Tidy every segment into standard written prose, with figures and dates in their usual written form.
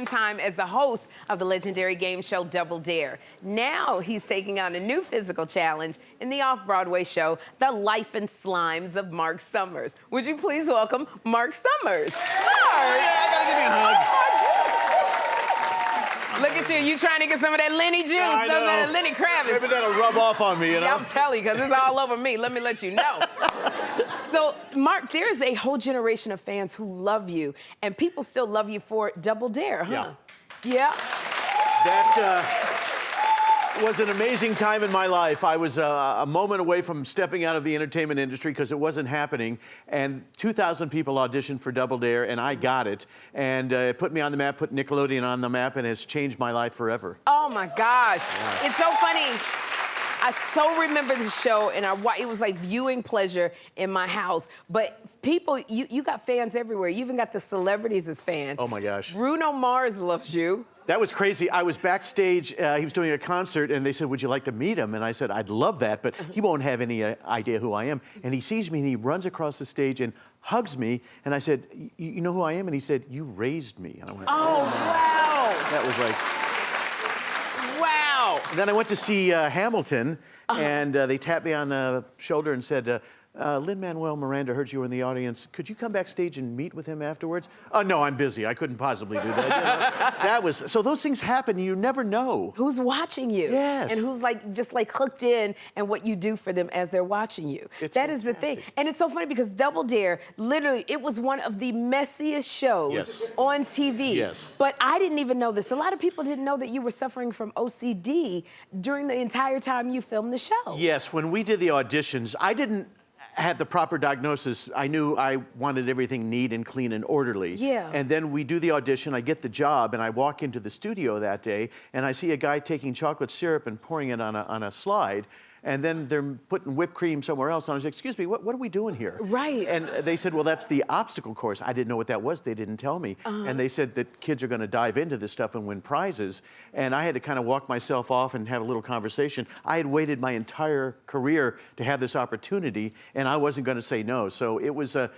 time as the host of the legendary game show Double Dare. Now he's taking on a new physical challenge in the off-Broadway show, The Life and Slimes of Marc Summers. Would you please welcome Marc Summers? Marc! Yeah, I gotta give you a hug. Look at you, you trying to get some of that Lenny juice, some of that Lenny Kravitz. Maybe that'll rub off on me, you know? Yeah, I'm telling you, because it's all over me. Let me let you know. So, Marc, there's a whole generation of fans who love you, and people still love you for Double Dare, huh? Yeah. That was an amazing time in my life. I was a moment away from stepping out of the entertainment industry because it wasn't happening. And 2,000 people auditioned for Double Dare, and I got it. And it put me on the map, put Nickelodeon on the map, and it's changed my life forever. Oh, my gosh. Yeah. It's so funny. I so remember the show, and it was like viewing pleasure in my house. But people, you got fans everywhere. You even got the celebrities as fans. Oh, my gosh. Bruno Mars loves you. That was crazy. I was backstage, he was doing a concert, and they said, would you like to meet him? And I said, I'd love that, but he won't have any idea who I am. And he sees me, and he runs across the stage and hugs me, and I said, you know who I am? And he said, you raised me. And I went, oh, wow. That was like... Wow. And then I went to see Hamilton, and they tapped me on the shoulder and said, Lin-Manuel Miranda heard you were in the audience. Could you come backstage and meet with him afterwards? Oh, no, I'm busy. I couldn't possibly do that. You know? That was, so those things happen, you never know. Who's watching you? Yes. And who's just hooked in and what you do for them as they're watching you. That is the thing. And it's so funny because Double Dare, literally, it was one of the messiest shows on TV. Yes. But I didn't even know this. A lot of people didn't know that you were suffering from OCD during the entire time you filmed the show. Yes, when we did the auditions, I didn't had the proper diagnosis. I knew I wanted everything neat and clean and orderly. Yeah. And then we do the audition, I get the job, and I walk into the studio that day, and I see a guy taking chocolate syrup and pouring it on a slide, and then they're putting whipped cream somewhere else. And I was like, excuse me, what are we doing here? Right. And they said, well, that's the obstacle course. I didn't know what that was. They didn't tell me. And they said that kids are going to dive into this stuff and win prizes. And I had to kind of walk myself off and have a little conversation. I had waited my entire career to have this opportunity, and I wasn't going to say no. So it was a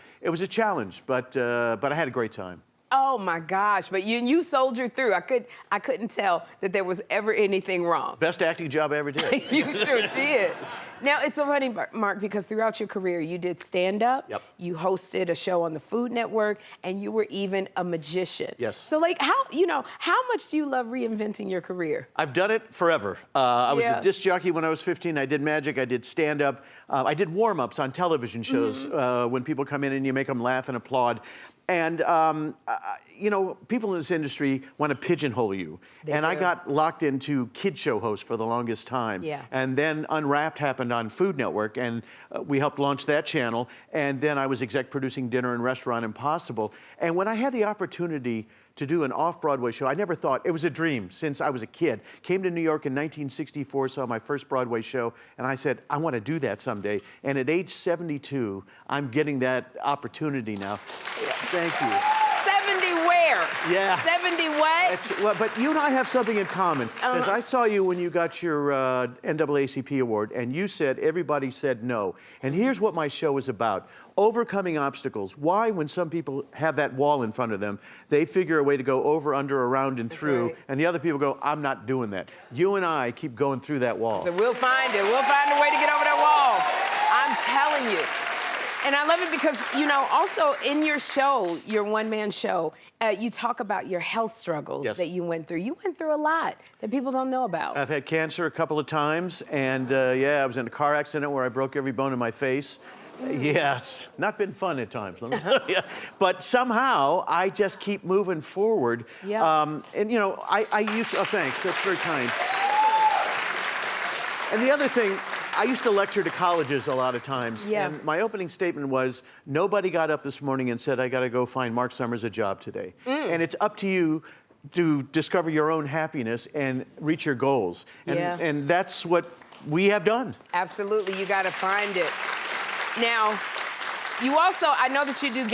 challenge, but I had a great time. Oh my gosh! But you soldiered through. I couldn't tell that there was ever anything wrong. Best acting job I ever did. You sure did. Now it's so funny, Marc, because throughout your career you did stand-up. Yep. You hosted a show on the Food Network, and you were even a magician. Yes. So how much do you love reinventing your career? I've done it forever. I was a disc jockey when I was 15. I did magic. I did stand-up. I did warm-ups on television shows when people come in and you make them laugh and applaud. And, you know, people in this industry want to pigeonhole you. I got locked into kid show host for the longest time. Yeah. And then Unwrapped happened on Food Network, and we helped launch that channel. And then I was exec producing Dinner and Restaurant Impossible. And when I had the opportunity to do an off-Broadway show, I never thought, it was a dream since I was a kid. Came to New York in 1964, saw my first Broadway show, and I said, I want to do that someday. And at age 72, I'm getting that opportunity now. Thank you. 70 where? Yeah. 70 what? Well, but you and I have something in common. Because I saw you when you got your NAACP award, and you said everybody said no. And here's what my show is about. Overcoming obstacles. Why, when some people have that wall in front of them, they figure a way to go over, under, around, and through, and the other people go, I'm not doing that. You and I keep going through that wall. So we'll find it. We'll find a way to get over that wall. I'm telling you. And I love it because, you know, also in your show, your one-man show, you talk about your health struggles that you went through. You went through a lot that people don't know about. I've had cancer a couple of times, and yeah, I was in a car accident where I broke every bone in my face. Yes, not been fun at times, let me tell you. But somehow, I just keep moving forward. Yeah. And you know, thanks, that's very kind. And the other thing, I used to lecture to colleges a lot of times, and my opening statement was, nobody got up this morning and said, I gotta go find Marc Summers a job today. And it's up to you to discover your own happiness and reach your goals. And that's what we have done. Absolutely, you gotta find it. Now, you also, I know that you do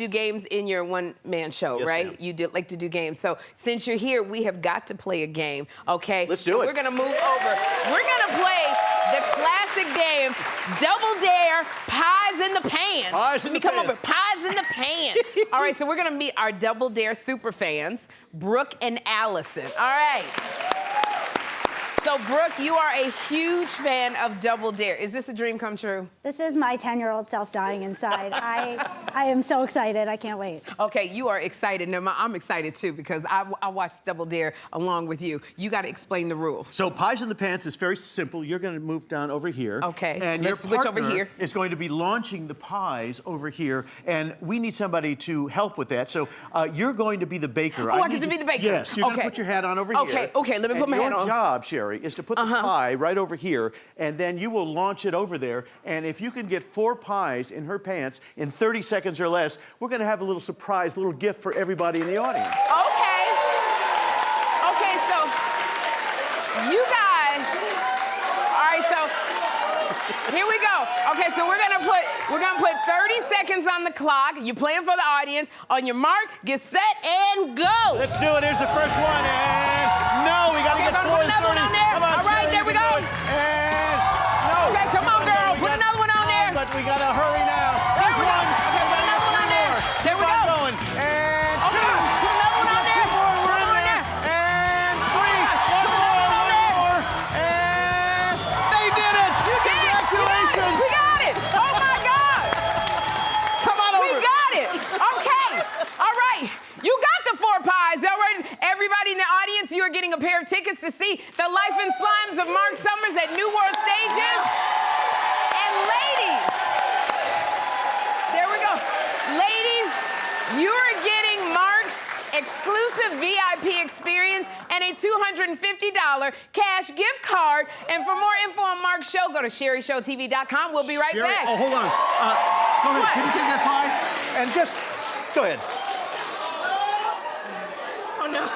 games in your one-man show, right? You like to do games. So since you're here, we have got to play a game, okay? Let's do it. We're gonna move over. We're gonna play the classic game, Double Dare, Pies in the pan. Pies in the come pan. over. Pies in the pan. All right, so we're gonna meet our Double Dare super fans, Brooke and Allison. All right. So, Brooke, you are a huge fan of Double Dare. Is this a dream come true? This is my 10-year-old self dying inside. I am so excited. I can't wait. Okay, you are excited. Now, I'm excited too because I watched Double Dare along with you. You got to explain the rules. So Pies in the Pants is very simple. You're going to move down over here. Okay, And let's your switch over partner here. is going to be launching the pies over here, and we need somebody to help with that. So you're going to be the baker. Oh, I get to be the baker. Yes, you're going to Okay. put your hat on over here. Okay, let me put my hat on. Your job, Sherri, is to put the pie right over here, and then you will launch it over there. And if you can get 4 pies in her pants in 30 seconds or less, we're going to have a little surprise, little gift for everybody in the audience. Okay. Okay, so you guys. All right, so here we go. Okay, so we're gonna put 30 seconds on the clock. You playing for the audience. On your mark, get set, and go. Let's do it. Here's the first one, and no, we got to get gonna 4 put another one on there. Come on, All right, Sherri, there we you can go. do it. And no. Okay, come on, girl. Put another one on there. But we got to hurry now. There we go. Okay, put another one on there. There we Keep on go. going. And Okay, 2. put another one on there. We're Put in one on there. there. And 3. Put another one on there. One more. And they did it. Congratulations. We got it. Oh my God. Come on over. We got it. Okay. All right. You got the 4 pies. All right. Everybody in the audience, you are getting a pair of tickets to see the Life and Slimes of Marc Summers at New World Stages. And ladies, there we go. Ladies, you are getting Marc's exclusive VIP experience and a $250 cash gift card. And for more info on Marc's show, go to SherriShowTV.com. We'll be right Sherri, back. oh, hold on. Go ahead. What? Can you take that pie? And just go ahead. Oh, no.